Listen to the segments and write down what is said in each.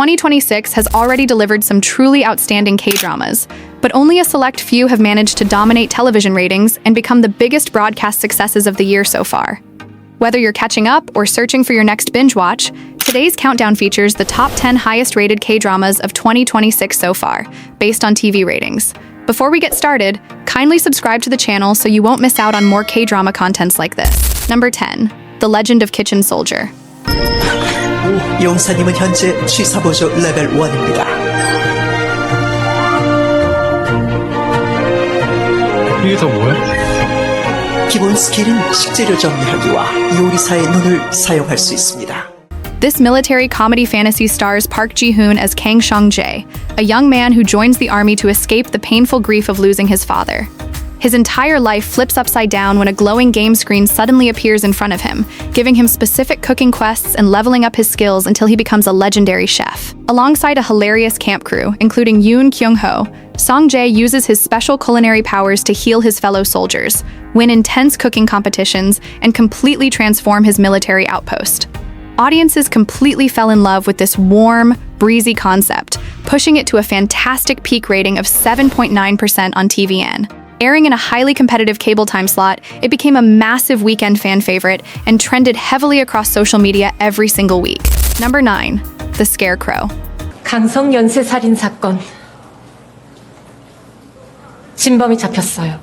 2026 has already delivered some truly outstanding K-dramas, but only a select few have managed to dominate television ratings and become the biggest broadcast successes of the year so far. Whether you're catching up or searching for your next binge watch, today's countdown features the top 10 highest-rated K-dramas of 2026 so far, based on TV ratings. Before we get started, kindly subscribe to the channel so you won't miss out on more K-drama contents like this. Number 10. The Legend of Kitchen Soldier. 용사님은 현재 취사보조 레벨 1입니다. 이게 다 뭐야? 기본 스킬은 식재료 정리하기와 요리사의 눈을 사용할 수 있습니다. This military comedy fantasy stars Park Ji-hoon as Kang Song-jae, a young man who joins the army to escape the painful grief of losing his father. His entire life flips upside down when a glowing game screen suddenly appears in front of him, giving him specific cooking quests and leveling up his skills until he becomes a legendary chef. Alongside a hilarious camp crew, including Yoon Kyung-ho, Song-jae uses his special culinary powers to heal his fellow soldiers, win intense cooking competitions, and completely transform his military outpost. Audiences completely fell in love with this warm, breezy concept, pushing it to a fantastic peak rating of 7.9% on TVN. Airing in a highly competitive cable time slot, it became a massive weekend fan favorite and trended heavily across social media every single week. Number 9. The Scarecrow. 강성 연쇄 살인 사건. 진범이 잡혔어요.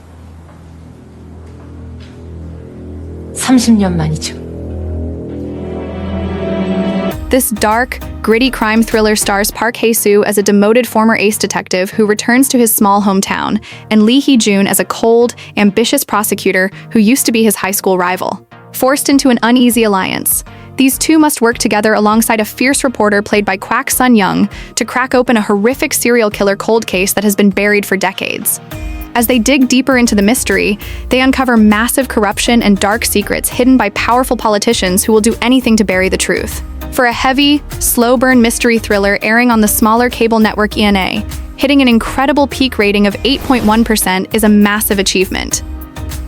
30년 만이죠. This dark, gritty crime thriller stars Park Hae-soo as a demoted former ace detective who returns to his small hometown, and Lee Hee-jun as a cold, ambitious prosecutor who used to be his high school rival. Forced into an uneasy alliance, these two must work together alongside a fierce reporter played by Kwak Sun-young to crack open a horrific serial killer cold case that has been buried for decades. As they dig deeper into the mystery, they uncover massive corruption and dark secrets hidden by powerful politicians who will do anything to bury the truth. For a heavy, slow-burn mystery thriller airing on the smaller cable network ENA, hitting an incredible peak rating of 8.1% is a massive achievement.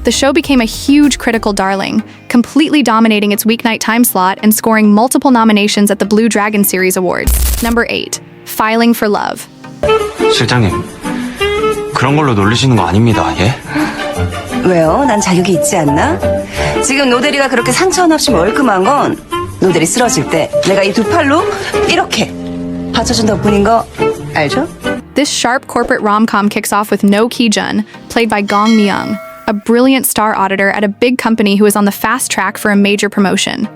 The show became a huge critical darling, completely dominating its weeknight time slot and scoring multiple nominations at the Blue Dragon Series Awards. Number 8. Filing for Love. 실장님, 그런 걸로 놀리시는 거 아닙니다, 예? 왜요? 난 자격이 있지 않나? 지금 노대리가 그렇게 상처 없이 멀끔한 건 노들이 쓰러질 때 내가 이 두 팔로 이렇게 받쳐준 덕분인 거 알죠? This sharp corporate rom-com kicks off with No Ki-jun, played by Gong Mi-young, a brilliant star auditor at a big company who is on the fast track for a major promotion.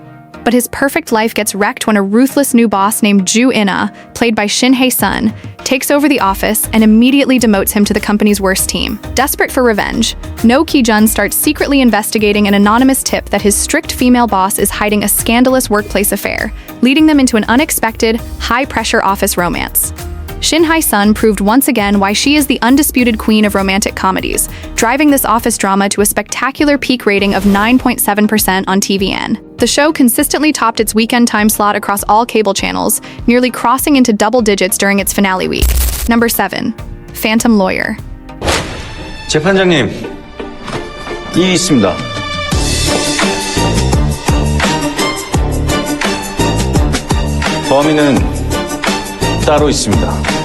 But his perfect life gets wrecked when a ruthless new boss named Ju In-ah, played by Shin Hae-sun, takes over the office and immediately demotes him to the company's worst team. Desperate for revenge, No Ki-jun starts secretly investigating an anonymous tip that his strict female boss is hiding a scandalous workplace affair, leading them into an unexpected, high-pressure office romance. Shin Hae-sun proved once again why she is the undisputed queen of romantic comedies, driving this office drama to a spectacular peak rating of 9.7% on TVN. The show consistently topped its weekend time slot across all cable channels, nearly crossing into double digits during its finale week. Number 7. Phantom Lawyer. 재판장님, 이 있습니다. 범인은 따로 있습니다.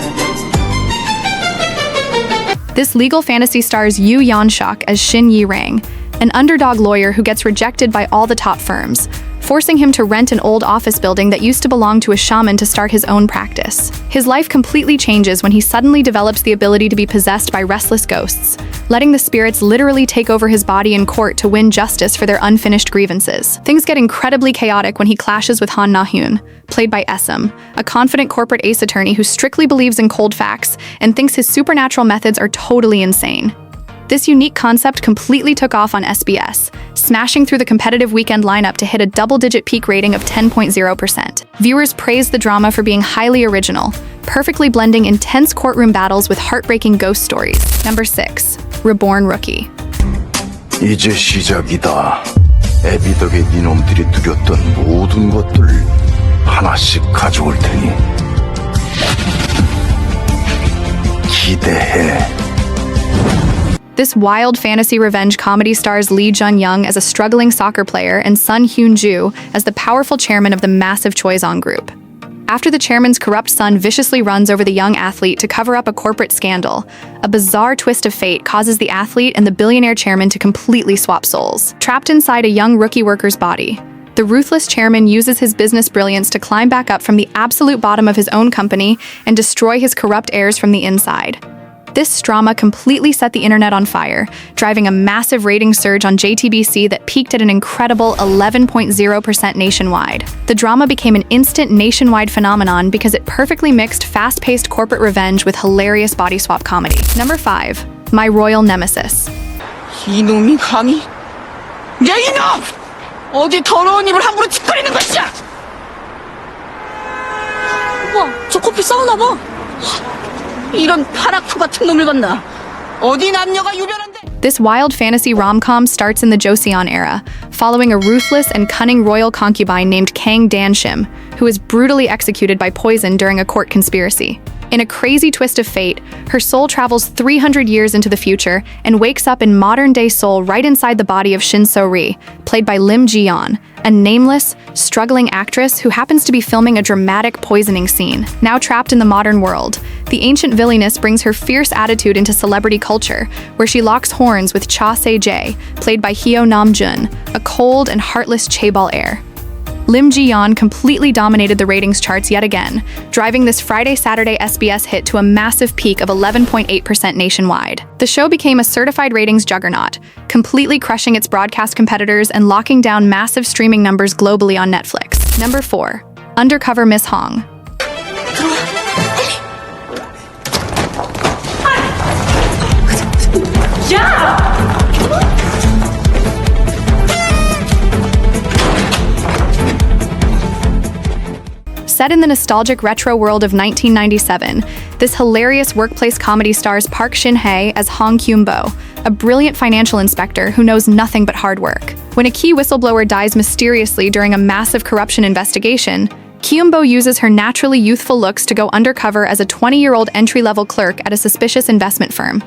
This legal fantasy stars Yoo Yeon-shuk as Shin Yi-rang, an underdog lawyer who gets rejected by all the top firms, forcing him to rent an old office building that used to belong to a shaman to start his own practice. His life completely changes when he suddenly develops the ability to be possessed by restless ghosts, letting the spirits literally take over his body in court to win justice for their unfinished grievances. Things get incredibly chaotic when he clashes with Han Na-hyun, played by SM, a confident corporate ace attorney who strictly believes in cold facts and thinks his supernatural methods are totally insane. This unique concept completely took off on SBS, smashing through the competitive weekend lineup to hit a double-digit peak rating of 10.0%. Viewers praised the drama for being highly original, perfectly blending intense courtroom battles with heartbreaking ghost stories. Number 6. Reborn Rookie. 이제 시작이다. 애비덕에 니놈들이 누렸던 모든 것들 하나씩 가져올 테니 기대해. This wild fantasy revenge comedy stars Lee Jun-young as a struggling soccer player and Sun Hyun-joo as the powerful chairman of the massive Choizong Group. after the chairman's corrupt son viciously runs over the young athlete to cover up a corporate scandal. A bizarre twist of fate causes the athlete and the billionaire chairman to completely swap souls. Trapped inside a young rookie worker's body, the ruthless chairman uses his business brilliance to climb back up from the absolute bottom of his own company and destroy his corrupt heirs from the inside. This drama completely set the internet on fire, driving a massive rating surge on JTBC that peaked at an incredible 11.0% nationwide. The drama became an instant nationwide phenomenon because it perfectly mixed fast-paced corporate revenge with hilarious body swap comedy. Number 5. My Royal Nemesis. 이놈이 감히? 야 이놈! 어디 더러운 입을 함부로 짓거리는 것이야! 와, 저 커피 싸우나 봐. 이런 파라쿠 같은 놈을 봤나? 어디 남녀가 유별한데? This wild fantasy rom-com starts in the Joseon era, following a ruthless and cunning royal concubine named Kang Dan-shim, who is brutally executed by poison during a court conspiracy. In a crazy twist of fate, her soul travels 300 years into the future and wakes up in modern-day Seoul right inside the body of Shin So-ri, played by Lim Ji-yeon, a nameless, struggling actress who happens to be filming a dramatic poisoning scene. Now trapped in the modern world, the ancient villainess brings her fierce attitude into celebrity culture, where she locks horns with Cha Se-jae, played by Hyo Nam-jun, a cold and heartless chaebol heir. Lim Ji-yeon completely dominated the ratings charts yet again, driving this Friday-Saturday SBS hit to a massive peak of 11.8% nationwide. The show became a certified ratings juggernaut, completely crushing its broadcast competitors and locking down massive streaming numbers globally on Netflix. Number 4. Undercover Miss Hong. Set in the nostalgic retro world of 1997, this hilarious workplace comedy stars Park Shin-hye as Hong Kyun-bo, a brilliant financial inspector who knows nothing but hard work. When a key whistleblower dies mysteriously during a massive corruption investigation, Kyun-bo uses her naturally youthful looks to go undercover as a 20-year-old entry-level clerk at a suspicious investment firm.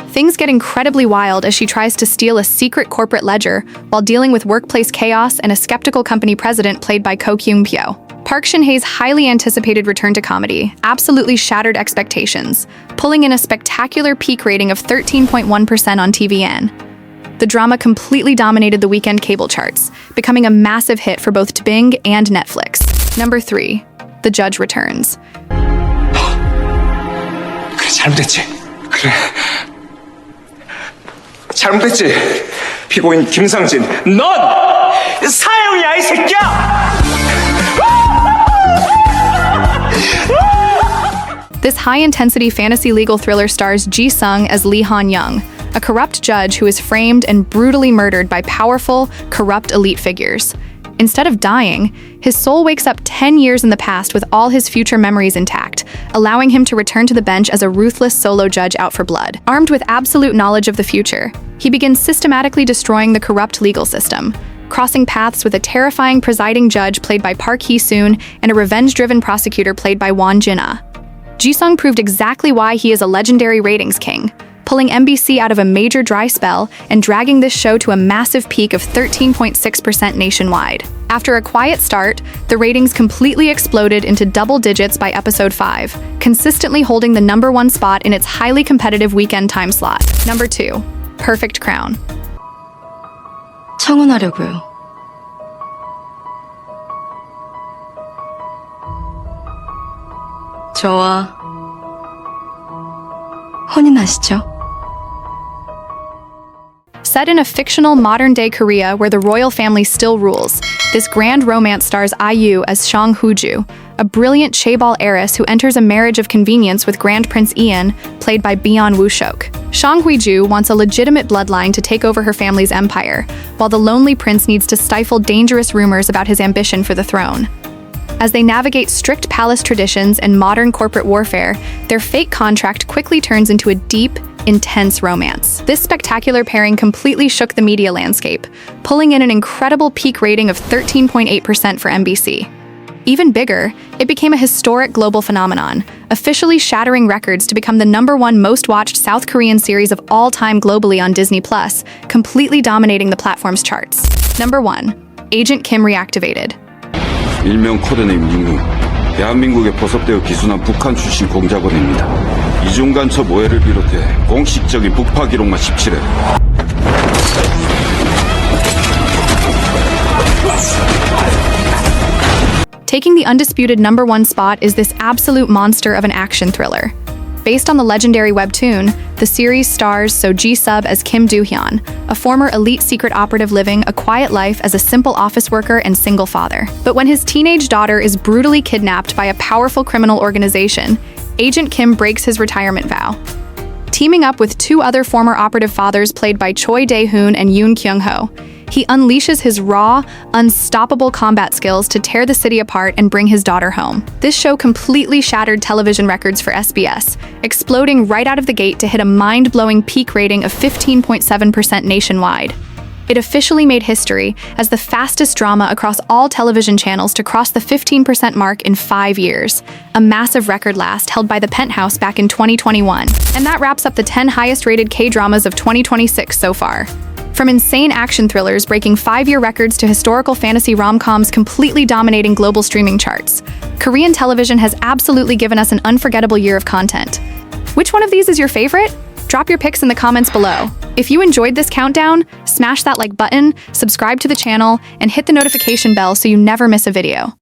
Things get incredibly wild as she tries to steal a secret corporate ledger while dealing with workplace chaos and a skeptical company president played by Ko Kyung-pyo. Park Shin-hye's highly anticipated return to comedy absolutely shattered expectations, pulling in a spectacular peak rating of 13.1% on TVN. The drama completely dominated the weekend cable charts, becoming a massive hit for both Bing and Netflix. Number 3. The Judge Returns. 그래, 잘못했지. 그래. 잘못했지. 피고인 김상진, 넌 사형이야, 이 새끼야! This high-intensity fantasy legal thriller stars Ji-sung as Lee Han-young, a corrupt judge who is framed and brutally murdered by powerful, corrupt elite figures. Instead of dying, his soul wakes up 10 years in the past with all his future memories intact, allowing him to return to the bench as a ruthless solo judge out for blood. Armed with absolute knowledge of the future, he begins systematically destroying the corrupt legal system, crossing paths with a terrifying presiding judge played by Park Hee-soon and a revenge-driven prosecutor played by Won Jin-ah. Ji-sung proved exactly why he is a legendary ratings king, pulling MBC out of a major dry spell and dragging this show to a massive peak of 13.6% nationwide. After a quiet start, the ratings completely exploded into double digits by episode 5, consistently holding the number 1 spot in its highly competitive weekend time slot. Number 2. Perfect Crown. 청혼하려고요. 저와 혼인하시죠? Set in a fictional modern-day Korea where the royal family still rules, this grand romance stars IU as Shang Hoo-ju, a brilliant chaebol heiress who enters a marriage of convenience with Grand Prince Ian, played by Byun Woo-shok. Shang Hoo-ju wants a legitimate bloodline to take over her family's empire, while the lonely prince needs to stifle dangerous rumors about his ambition for the throne. As they navigate strict palace traditions and modern corporate warfare, their fake contract quickly turns into a deep, intense romance. This spectacular pairing completely shook the media landscape, pulling in an incredible peak rating of 13.8% for MBC. Even bigger, it became a historic global phenomenon, officially shattering records to become the number 1 most watched South Korean series of all time globally on Disney+, completely dominating the platform's charts. Number 1. Agent Kim Reactivated. 일명 코드네임 링루. 대한민국에 포섭되어 기순한 북한 출신 공작원입니다. 이중 간첩 오해를 비롯해 공식적인 북파 기록만 17회. Taking the undisputed #1 spot is this absolute monster of an action thriller. Based on the legendary webtoon, the series stars So Ji-sub as Kim Do-hyun, a former elite secret operative living a quiet life as a simple office worker and single father. But when his teenage daughter is brutally kidnapped by a powerful criminal organization, Agent Kim breaks his retirement vow. Teaming up with two other former operative fathers played by Choi Dae-hoon and Yoon Kyung-ho, he unleashes his raw, unstoppable combat skills to tear the city apart and bring his daughter home. This show completely shattered television records for SBS, exploding right out of the gate to hit a mind-blowing peak rating of 15.7% nationwide. It officially made history as the fastest drama across all television channels to cross the 15% mark in 5 years, a massive record last held by The Penthouse back in 2021. And that wraps up the 10 highest-rated K-dramas of 2026 so far. From insane action thrillers breaking 5-year records to historical fantasy rom-coms completely dominating global streaming charts, Korean television has absolutely given us an unforgettable year of content. Which one of these is your favorite? Drop your picks in the comments below. If you enjoyed this countdown, smash that like button, subscribe to the channel, and hit the notification bell so you never miss a video.